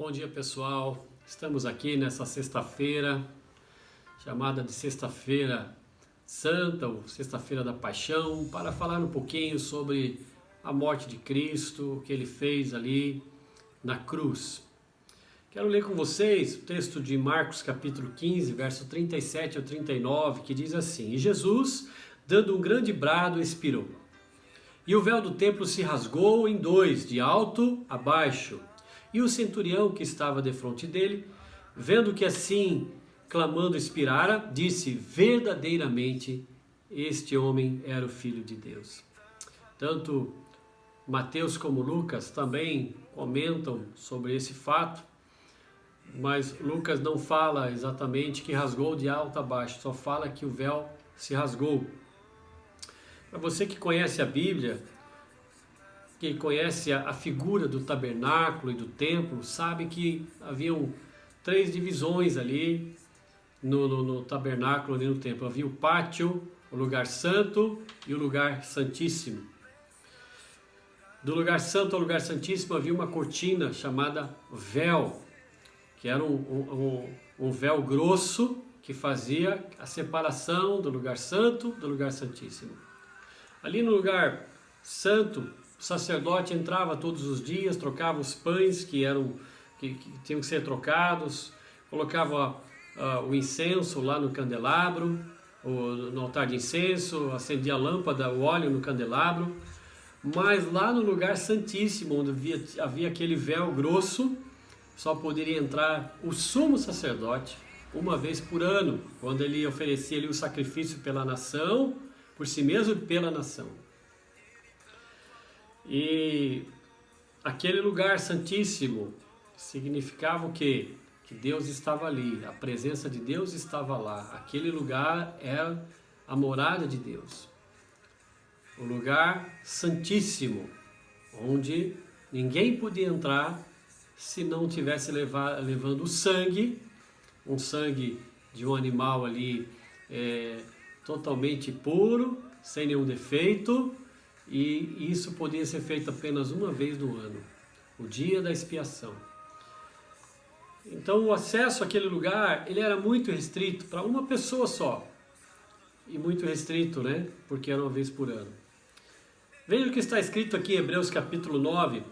Bom dia, pessoal. Estamos aqui nessa sexta-feira, chamada de Sexta-feira Santa, ou Sexta-feira da Paixão, para falar um pouquinho sobre a morte de Cristo, o que ele fez ali na cruz. Quero ler com vocês o texto de Marcos capítulo 15, verso 37 ao 39, que diz assim: E Jesus, dando um grande brado, expirou. E o véu do templo se rasgou em dois, de alto a baixo. E o centurião que estava defronte dele, vendo que assim clamando expirara, disse: verdadeiramente este homem era o Filho de Deus. Tanto Mateus como Lucas também comentam sobre esse fato, mas Lucas não fala exatamente que rasgou de alto a baixo, só fala que o véu se rasgou. Para você que conhece a Bíblia, que conhece a figura do tabernáculo e do templo, sabe que haviam três divisões ali no tabernáculo, ali no templo. Havia o pátio, o lugar santo e o lugar santíssimo. Do lugar santo ao lugar santíssimo havia uma cortina chamada véu, que era um véu grosso que fazia a separação do lugar santo do lugar santíssimo. Ali no lugar santo, o sacerdote entrava todos os dias, trocava os pães que tinham que ser trocados, colocava o incenso lá no candelabro, no altar de incenso, acendia a lâmpada, o óleo no candelabro. Mas lá no lugar santíssimo, onde havia aquele véu grosso, só poderia entrar o sumo sacerdote uma vez por ano, quando ele oferecia ali o sacrifício pela nação, por si mesmo e pela nação. E aquele lugar santíssimo significava o quê? Que Deus estava ali, a presença de Deus estava lá. Aquele lugar era a morada de Deus. O lugar santíssimo, onde ninguém podia entrar se não tivesse levando o sangue, um sangue de um animal ali totalmente puro, sem nenhum defeito. E isso podia ser feito apenas uma vez no ano, o dia da expiação. Então o acesso àquele lugar, ele era muito restrito para uma pessoa só. E muito restrito, né? Porque era uma vez por ano. Veja o que está escrito aqui em Hebreus capítulo 9,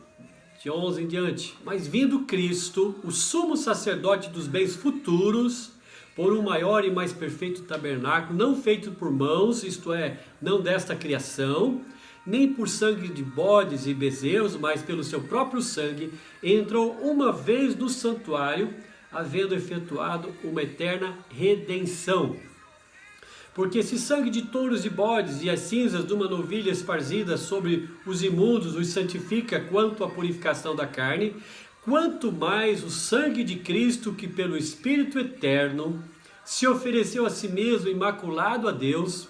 de 11 em diante. Mas vindo Cristo, o sumo sacerdote dos bens futuros, por um maior e mais perfeito tabernáculo, não feito por mãos, isto é, não desta criação, nem por sangue de bodes e bezerros, mas pelo seu próprio sangue, entrou uma vez no santuário, havendo efetuado uma eterna redenção. Porque se sangue de touros e bodes e as cinzas de uma novilha esparzidas sobre os imundos os santifica quanto à purificação da carne, quanto mais o sangue de Cristo, que pelo Espírito eterno se ofereceu a si mesmo imaculado a Deus,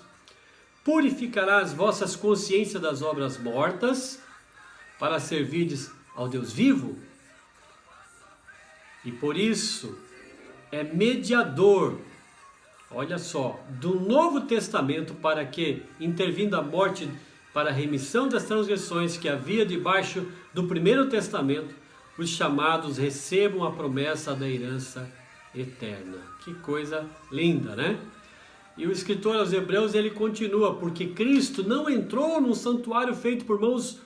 purificará as vossas consciências das obras mortas, para servirdes ao Deus vivo. E por isso é mediador, olha só, do Novo Testamento, para que, intervindo a morte para a remissão das transgressões que havia debaixo do Primeiro Testamento, os chamados recebam a promessa da herança eterna. Que coisa linda, né? E o escritor aos Hebreus, ele continua: porque Cristo não entrou num santuário feito por mãos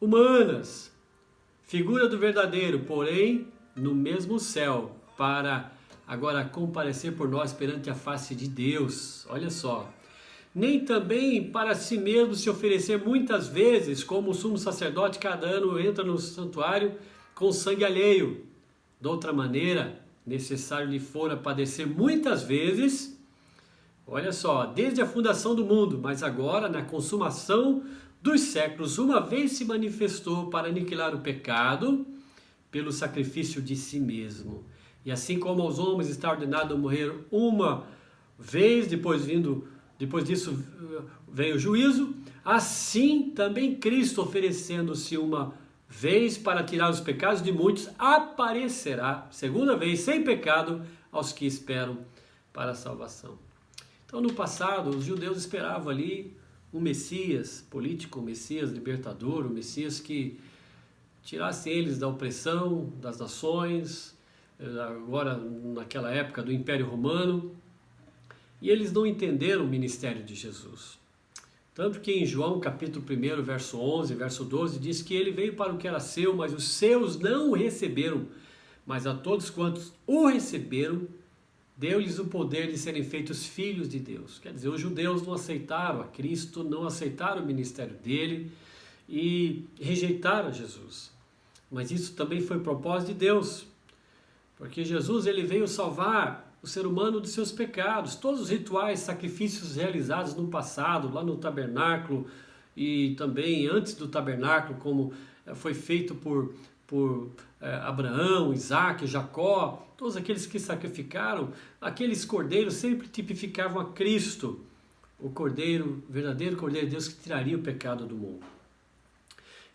humanas, figura do verdadeiro, porém no mesmo céu, para agora comparecer por nós perante a face de Deus. Olha só. Nem também para si mesmo se oferecer muitas vezes, como o sumo sacerdote cada ano entra no santuário com sangue alheio. De outra maneira, necessário lhe fora padecer muitas vezes, olha só, desde a fundação do mundo, mas agora, na consumação dos séculos, uma vez se manifestou para aniquilar o pecado pelo sacrifício de si mesmo. E assim como aos homens está ordenado morrer uma vez, depois disso vem o juízo, assim também Cristo, oferecendo-se uma vez para tirar os pecados de muitos, aparecerá, segunda vez, sem pecado, aos que esperam para a salvação. Então, no passado, os judeus esperavam ali um Messias político, um Messias libertador, um Messias que tirasse eles da opressão das nações, agora naquela época do Império Romano, e eles não entenderam o ministério de Jesus. Tanto que em João capítulo 1, verso 11, verso 12, diz que ele veio para o que era seu, mas os seus não o receberam, mas a todos quantos o receberam, deu-lhes o poder de serem feitos filhos de Deus. Quer dizer, os judeus não aceitaram a Cristo, não aceitaram o ministério dele e rejeitaram Jesus. Mas isso também foi propósito de Deus, porque Jesus ele veio salvar o ser humano dos seus pecados. Todos os rituais, sacrifícios realizados no passado, lá no tabernáculo e também antes do tabernáculo, como foi feito por Abraão, Isaac, Jacó, todos aqueles que sacrificaram, aqueles cordeiros sempre tipificavam a Cristo, o cordeiro, o verdadeiro cordeiro de Deus que tiraria o pecado do mundo.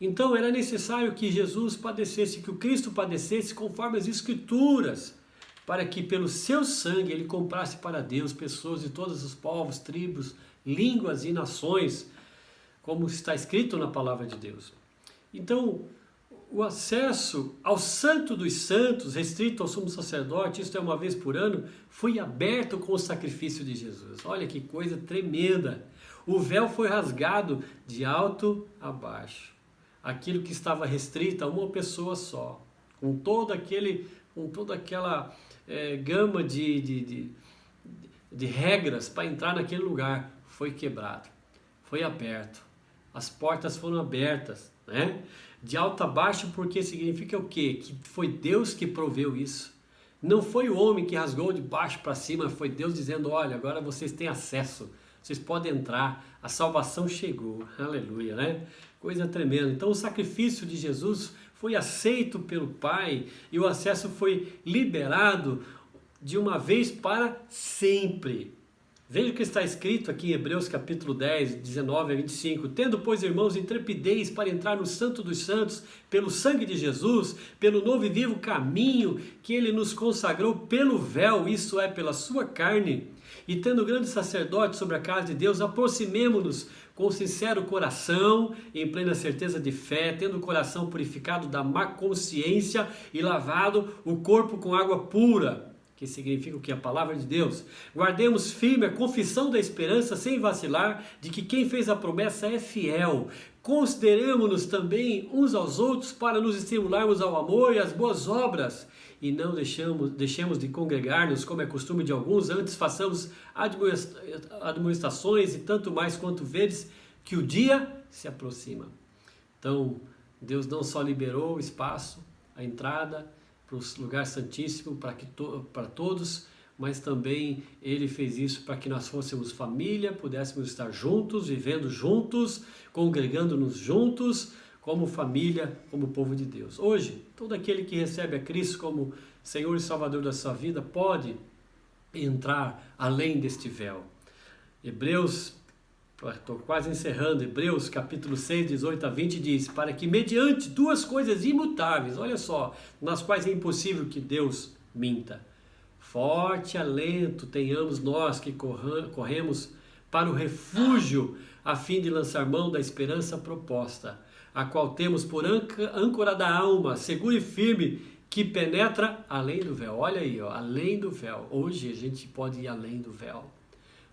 Então era necessário que Jesus padecesse, que o Cristo padecesse conforme as Escrituras, para que pelo seu sangue ele comprasse para Deus pessoas de todos os povos, tribos, línguas e nações, como está escrito na palavra de Deus. Então, o acesso ao Santo dos Santos, restrito ao sumo sacerdote, isto é uma vez por ano, foi aberto com o sacrifício de Jesus. Olha que coisa tremenda! O véu foi rasgado de alto a baixo. Aquilo que estava restrito a uma pessoa só, com toda aquela gama de regras para entrar naquele lugar, foi quebrado, foi aberto. As portas foram abertas, né? De alto a baixo, porque significa o quê? Que foi Deus que proveu isso. Não foi o homem que rasgou de baixo para cima, foi Deus dizendo, olha, agora vocês têm acesso, vocês podem entrar, a salvação chegou, aleluia, né? Coisa tremenda. Então o sacrifício de Jesus foi aceito pelo Pai e o acesso foi liberado de uma vez para sempre. Veja o que está escrito aqui em Hebreus capítulo 10, 19 a 25. Tendo, pois, irmãos, intrepidez para entrar no Santo dos Santos, pelo sangue de Jesus, pelo novo e vivo caminho que ele nos consagrou pelo véu, isso é, pela sua carne, e tendo grande sacerdote sobre a casa de Deus, aproximemo-nos com sincero coração, em plena certeza de fé, tendo o coração purificado da má consciência e lavado o corpo com água pura, que significa o que? A palavra de Deus. Guardemos firme a confissão da esperança sem vacilar, de que quem fez a promessa é fiel. Consideremos-nos também uns aos outros para nos estimularmos ao amor e às boas obras. E não deixemos de congregar-nos, como é costume de alguns, antes façamos admoestações e tanto mais quanto vedes que o dia se aproxima. Então, Deus não só liberou o espaço, a entrada, para o lugar santíssimo, para todos, mas também Ele fez isso para que nós fôssemos família, pudéssemos estar juntos, vivendo juntos, congregando-nos juntos, como família, como povo de Deus. Hoje, todo aquele que recebe a Cristo como Senhor e Salvador da sua vida pode entrar além deste véu. Hebreus, estou quase encerrando, Hebreus capítulo 6, 18 a 20 diz, para que mediante duas coisas imutáveis, olha só, nas quais é impossível que Deus minta, forte alento tenhamos nós que corremos para o refúgio, a fim de lançar mão da esperança proposta, a qual temos por âncora da alma, segura e firme, que penetra além do véu. Olha aí, ó, além do véu. Hoje a gente pode ir além do véu.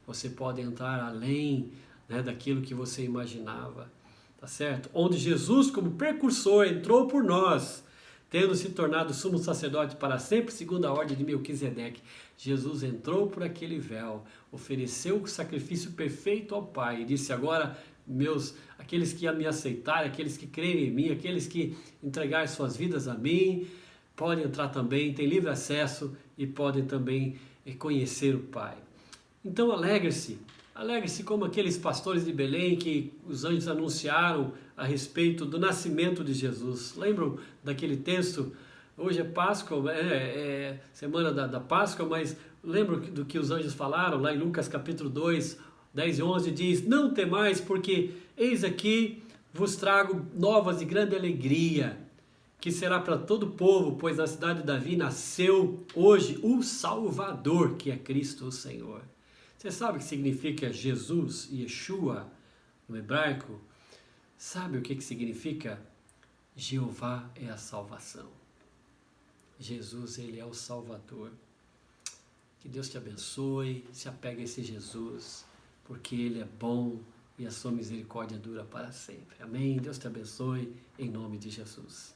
Você pode entrar além, né, daquilo que você imaginava, tá certo? Onde Jesus, como precursor, entrou por nós, tendo se tornado sumo sacerdote para sempre, segundo a ordem de Melquisedeque. Jesus entrou por aquele véu, ofereceu o sacrifício perfeito ao Pai e disse, agora, aqueles que me aceitarem, aqueles que crerem em mim, aqueles que entregarem suas vidas a mim, podem entrar também, têm livre acesso e podem também conhecer o Pai. Então alegre-se como aqueles pastores de Belém que os anjos anunciaram a respeito do nascimento de Jesus. Lembram daquele texto? Hoje é Páscoa, semana da Páscoa, mas lembram do que os anjos falaram lá em Lucas capítulo 2, 10 e 11, diz, não temais, porque eis aqui vos trago novas de grande alegria, que será para todo o povo, pois na cidade de Davi nasceu hoje o Salvador, que é Cristo o Senhor. Você sabe o que significa Jesus, Yeshua, no hebraico? Sabe o que significa Jeová é a salvação. Jesus, Ele é o Salvador. Que Deus te abençoe, se apega a esse Jesus, porque Ele é bom e a sua misericórdia dura para sempre. Amém? Deus te abençoe, em nome de Jesus.